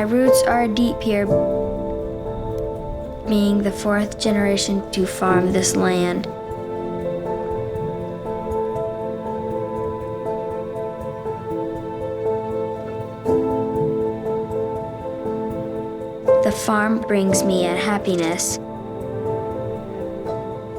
My roots are deep here, being the fourth generation to farm this land. The farm brings me a happiness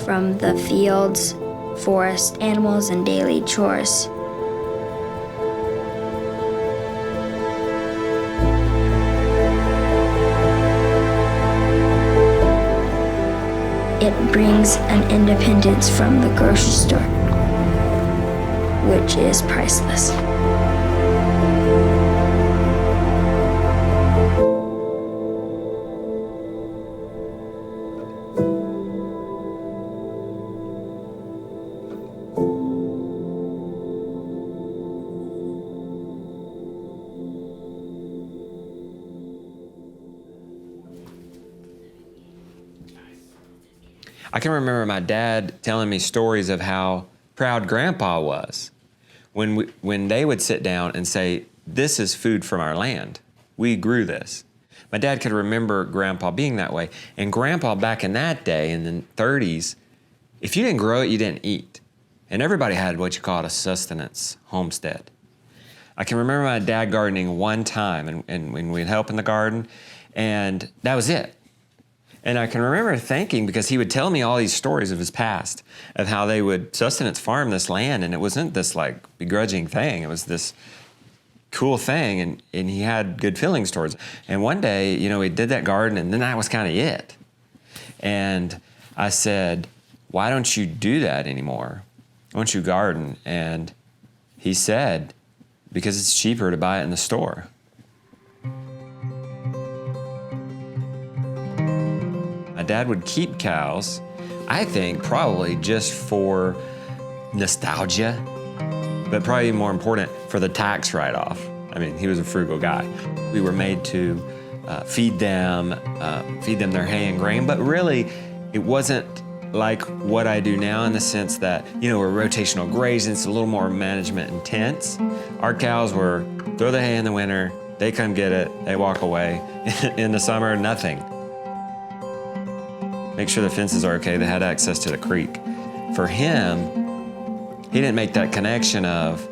from the fields, forest, animals, and daily chores. It brings an independence from the grocery store, which is priceless. I can remember my dad telling me stories of how proud Grandpa was when they would sit down and say, "This is food from our land. We grew this." My dad could remember Grandpa being that way. And Grandpa back in that day, in the 30s, if you didn't grow it, you didn't eat. And everybody had what you called a sustenance homestead. I can remember my dad gardening one time and when we'd help in the garden, and that was it. And I can remember thinking, because he would tell me all these stories of his past, of how they would sustenance farm this land, and it wasn't this like begrudging thing. It was this cool thing, and he had good feelings towards it. And one day, he did that garden, and then that was kind of it. And I said, "Why don't you do that anymore? Why don't you garden?" And he said, "Because it's cheaper to buy it in the store." My dad would keep cows, I think probably just for nostalgia, but probably more important, for the tax write-off. I mean, he was a frugal guy. We were made to feed them their hay and grain, but really it wasn't like what I do now in the sense that, we're rotational grazing, it's a little more management intense. Our cows were throw the hay in the winter, they come get it, they walk away. In the summer, nothing. Make sure the fences are okay. They had access to the creek. For him, he didn't make that connection of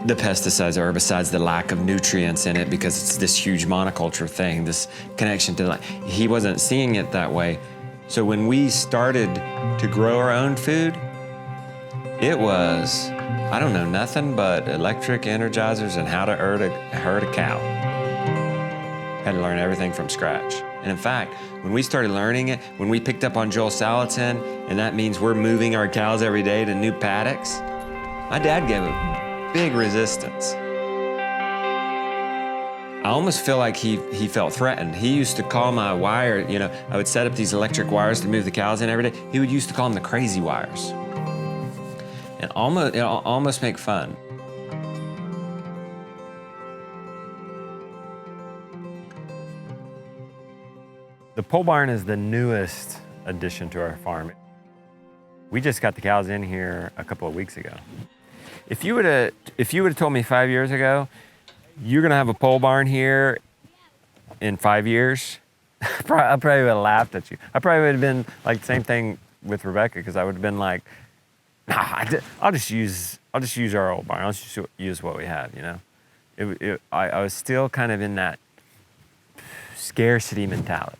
the pesticides, the herbicides, the lack of nutrients in it, because it's this huge monoculture thing, this connection to life. He wasn't seeing it that way. So when we started to grow our own food, it was, nothing but electric energizers and how to herd a cow. Had to learn everything from scratch. And in fact, when we started learning it, when we picked up on Joel Salatin, and that means we're moving our cows every day to new paddocks, my dad gave a big resistance. I almost feel like he felt threatened. He used to call my wire, I would set up these electric wires to move the cows in every day. He would used to call them the crazy wires. And almost make fun. The pole barn is the newest addition to our farm. We just got the cows in here a couple of weeks ago. If you would have told me 5 years ago, you're gonna have a pole barn here in 5 years, I probably would have laughed at you. I probably would have been like the same thing with Rebecca, because I would have been like, "Nah, I'll just use our old barn. I'll just use what we have." I was still kind of in that scarcity mentality.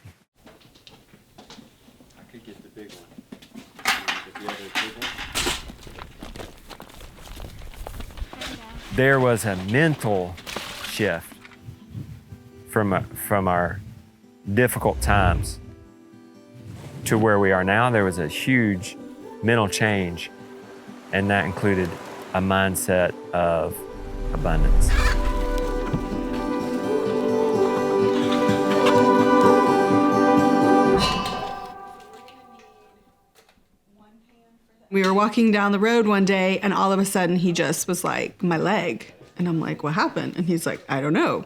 There was a mental shift from our difficult times to where we are now. There was a huge mental change, and that included a mindset of abundance. We were walking down the road one day, and all of a sudden he just was like, "My leg." And I'm like, "What happened?" And he's like, "I don't know."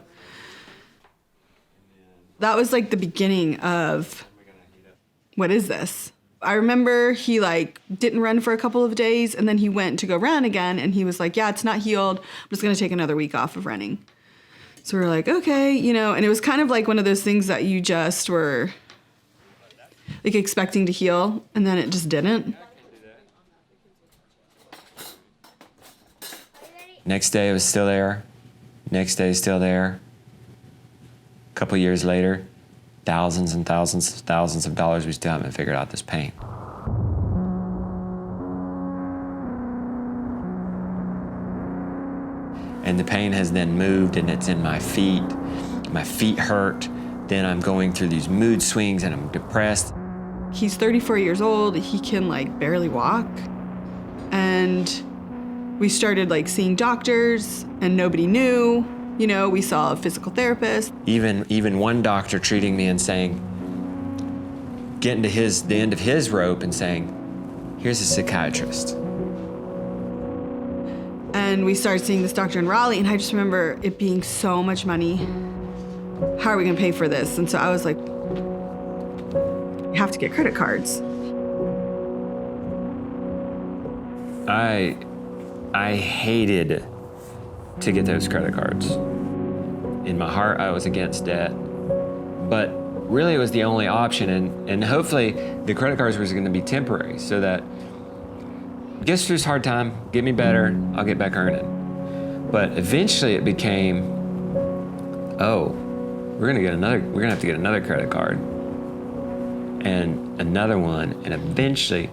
That was like the beginning of, what is this? I remember he didn't run for a couple of days, and then he went to go run again, and he was like, "Yeah, it's not healed. I'm just gonna take another week off of running." So we were like, okay, and it was kind of like one of those things that you just were like expecting to heal, and then it just didn't. Next day it was still there. Next day still there. A couple years later, thousands and thousands of dollars, we still haven't figured out this pain. And the pain has then moved, and it's in my feet. My feet hurt. Then I'm going through these mood swings, and I'm depressed. He's 34 years old. He can like barely walk. And we started like seeing doctors, and nobody knew. We saw a physical therapist. Even one doctor treating me and saying, getting to the end of his rope and saying, here's a psychiatrist. And we started seeing this doctor in Raleigh, and I just remember it being so much money. How are we gonna pay for this? And so I was like, you have to get credit cards. I hated to get those credit cards. In my heart, I was against debt, but really it was the only option, and hopefully the credit cards was gonna be temporary, so that get through this hard time, get me better, I'll get back earning. But eventually it became, we're gonna have to get another credit card and another one, and eventually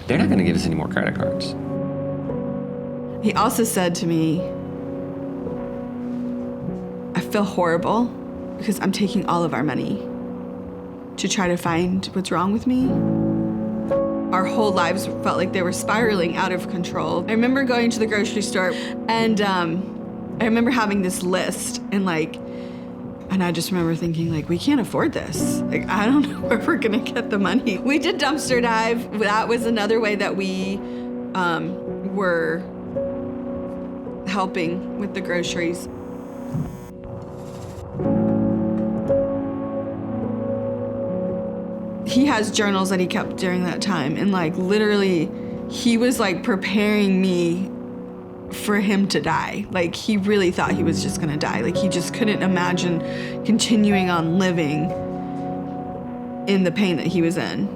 they're not gonna give us any more credit cards. He also said to me, I feel horrible because I'm taking all of our money to try to find what's wrong with me. Our whole lives felt like they were spiraling out of control. I remember going to the grocery store, and I remember having this list, and I just remember thinking, like, we can't afford this. Like, I don't know where we're gonna get the money. We did dumpster dive. That was another way that we were helping with the groceries. He has journals that he kept during that time, and literally he was preparing me for him to die. He really thought he was just gonna die. He just couldn't imagine continuing on living in the pain that he was in.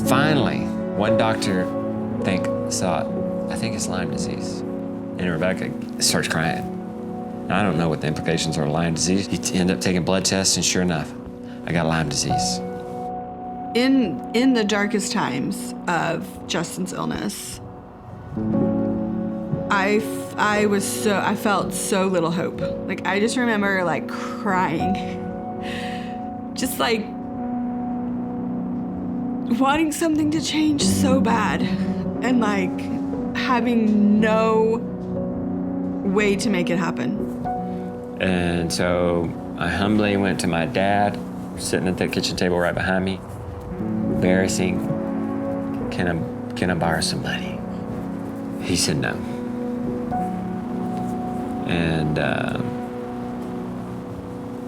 Finally, one doctor saw it. I think it's Lyme disease. And Rebecca starts crying. I don't know what the implications are of Lyme disease. You end up taking blood tests, and sure enough, I got Lyme disease. In the darkest times of Justin's illness, I felt so little hope. I just remember crying, just wanting something to change so bad, and having no way to make it happen. And so I humbly went to my dad, sitting at the kitchen table right behind me. Embarrassing. Can I borrow some money? He said no. And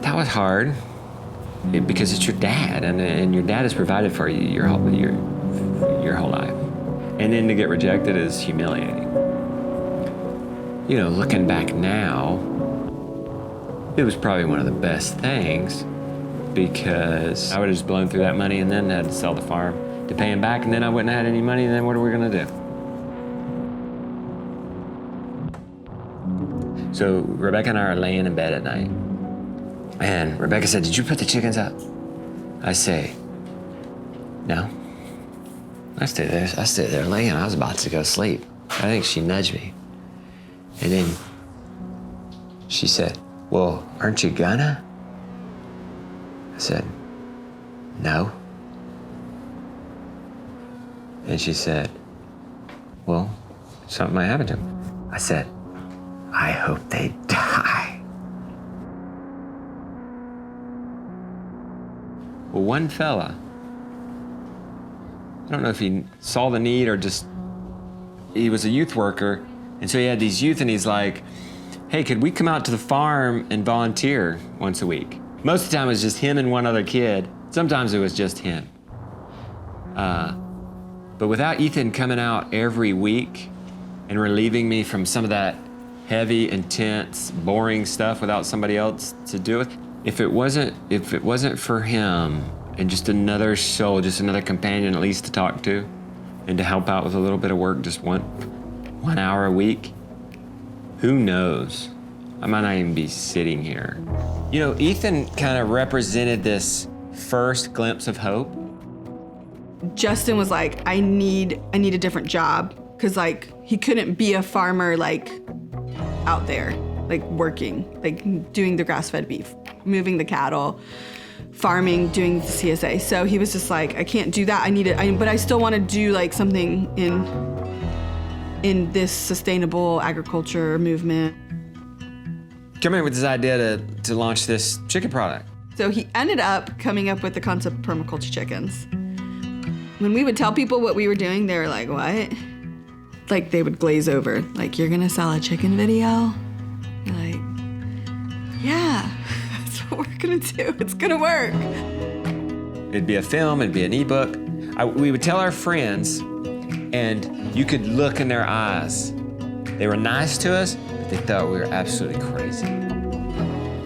that was hard because it's your dad, and your dad has provided for you your whole life. And then to get rejected is humiliating. Looking back now, it was probably one of the best things, because I would have just blown through that money and then had to sell the farm to pay him back, and then I wouldn't have had any money, and then what are we gonna do? So Rebecca and I are laying in bed at night, and Rebecca said, "Did you put the chickens up?" I say, "No." I stayed there laying. I was about to go sleep. I think she nudged me. And then she said, "Well, aren't you gonna?" I said, "No." And she said, "Well, something might happen to him." I said, "I hope they die." Well, one fella, I don't know if he saw the need or just, he was a youth worker, and so he had these youth, and he's like, "Hey, could we come out to the farm and volunteer once a week?" Most of the time it was just him and one other kid. Sometimes it was just him. But without Ethan coming out every week, and relieving me from some of that heavy, intense, boring stuff without somebody else to do it. If it wasn't for him and just another soul, just another companion at least to talk to and to help out with a little bit of work, just one hour a week, who knows? I might not even be sitting here. You know, Ethan kind of represented this first glimpse of hope. Justin was like, I need a different job, because like he couldn't be a farmer like out there, like working, like doing the grass-fed beef, moving the cattle, farming, doing the CSA. So he was just like, I can't do that. But I still want to do like something in this sustainable agriculture movement. Come in with this idea to launch this chicken product. So he ended up coming up with the concept of permaculture chickens. When we would tell people what we were doing, they were like, what? Like they would glaze over. Like, you're gonna sell a chicken video? You're like, yeah, that's what we're gonna do. It's gonna work. It'd be a film, it'd be an ebook. We would tell our friends, and you could look in their eyes. They were nice to us, but they thought we were absolutely crazy.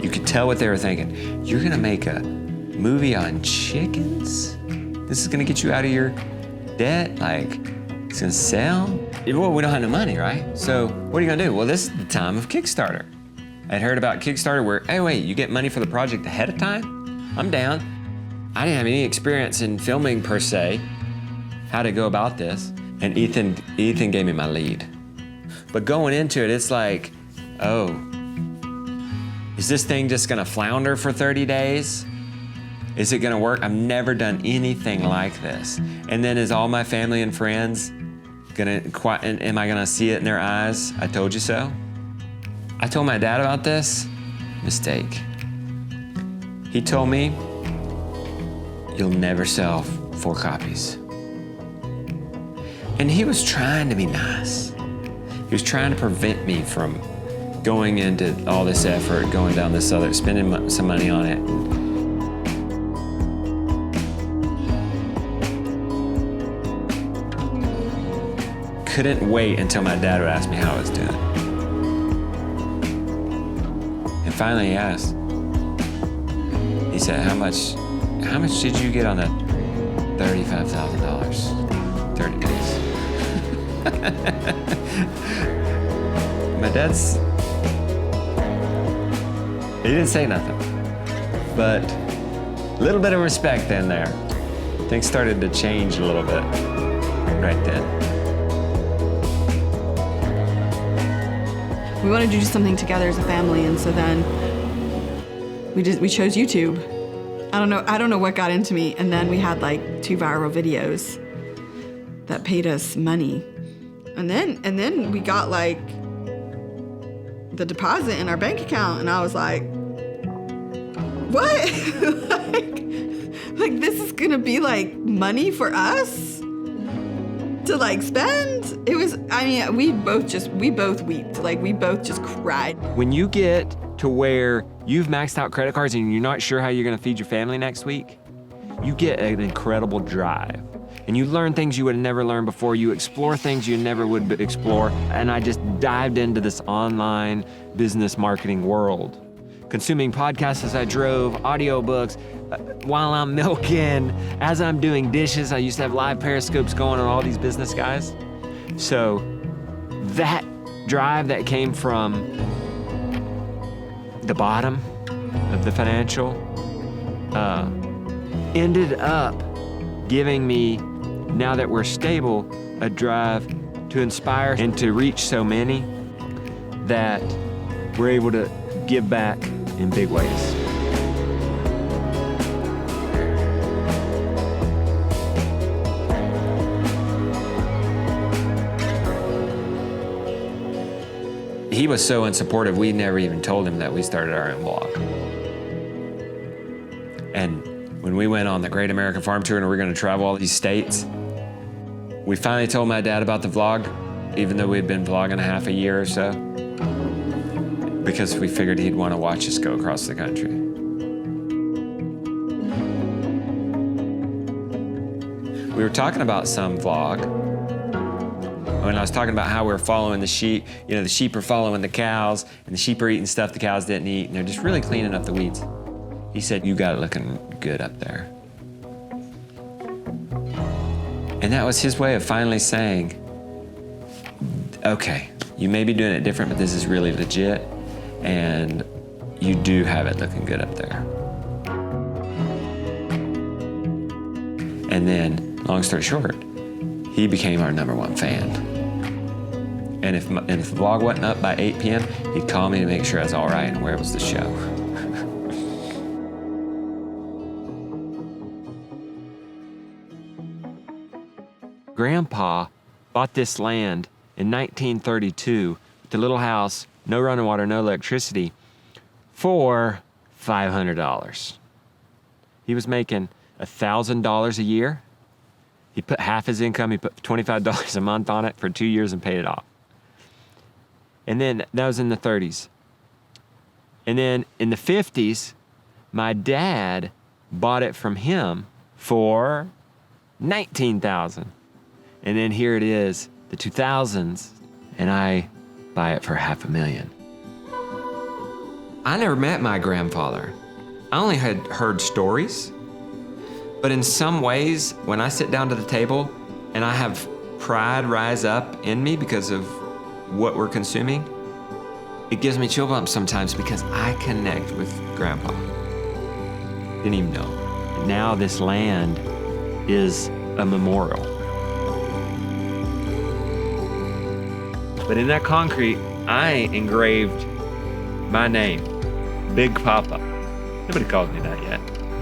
You could tell what they were thinking. You're gonna make a movie on chickens? This is gonna get you out of your debt? Like, it's gonna sell? Well, we don't have no money, right? So what are you gonna do? Well, this is the time of Kickstarter. I'd heard about Kickstarter where, hey, wait, you get money for the project ahead of time? I'm down. I didn't have any experience in filming per se, how to go about this. And Ethan gave me my lead. But going into it, it's like, oh, is this thing just gonna flounder for 30 days? Is it gonna work? I've never done anything like this. And then is all my family and friends am I gonna see it in their eyes? I told you so. I told my dad about this, mistake. He told me, you'll never sell 4 copies. And he was trying to be nice. He was trying to prevent me from going into all this effort, going down this other, spending some money on it. Couldn't wait until my dad would ask me how I was doing. And finally he asked. He said, how much did you get on that $35,000? 30 days. My dad's, he didn't say nothing, but a little bit of respect in there. Things started to change a little bit right then. We wanted to do something together as a family, and so then we chose YouTube. I don't know what got into me, and then we had like 2 viral videos that paid us money. And then we got like the deposit in our bank account, and I was like, what? like this is gonna be like money for us to like spend? It was, I mean, we both wept. Like we both just cried. When you get to where you've maxed out credit cards and you're not sure how you're gonna feed your family next week, you get an incredible drive. And you learn things you would have never learned before. You explore things you never would explore. And I just dived into this online business marketing world. Consuming podcasts as I drove, audiobooks, while I'm milking, as I'm doing dishes. I used to have live periscopes going on all these business guys. So that drive that came from the bottom of the financial ended up giving me, now that we're stable, a drive to inspire and to reach so many that we're able to give back in big ways. He was so unsupportive, we never even told him that we started our own blog. And when we went on the Great American Farm Tour and we were gonna travel all these states, we finally told my dad about the vlog, even though we'd been vlogging a half a year or so, because we figured he'd wanna watch us go across the country. We were talking about some vlog, When I was talking about how we're following the sheep, the sheep are following the cows, and the sheep are eating stuff the cows didn't eat, and they're just really cleaning up the weeds. He said, "You got it looking good up there." And that was his way of finally saying, okay, you may be doing it different, but this is really legit, and you do have it looking good up there. And then, long story short, he became our #1 fan. And if the vlog wasn't up by 8 p.m., he'd call me to make sure I was all right and where was the show. Grandpa bought this land in 1932, the little house, no running water, no electricity, for $500. He was making $1,000 a year. He put half his income, he put $25 a month on it for 2 years and paid it off. And then that was in the 30s. And then in the 50s, my dad bought it from him for $19,000. And then here it is, the 2000s, and I buy it for $500,000. I never met my grandfather. I only had heard stories. But in some ways, when I sit down to the table and I have pride rise up in me because of what we're consuming, it gives me chill bumps sometimes because I connect with Grandpa. Didn't even know. And now this land is a memorial. But in that concrete, I engraved my name, Big Papa. Nobody calls me that yet,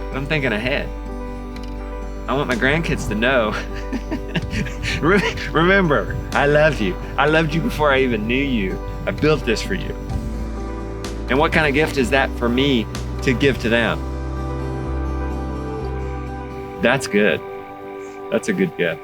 but I'm thinking ahead. I want my grandkids to know, remember, I love you. I loved you before I even knew you. I built this for you. And what kind of gift is that for me to give to them? That's good. That's a good gift.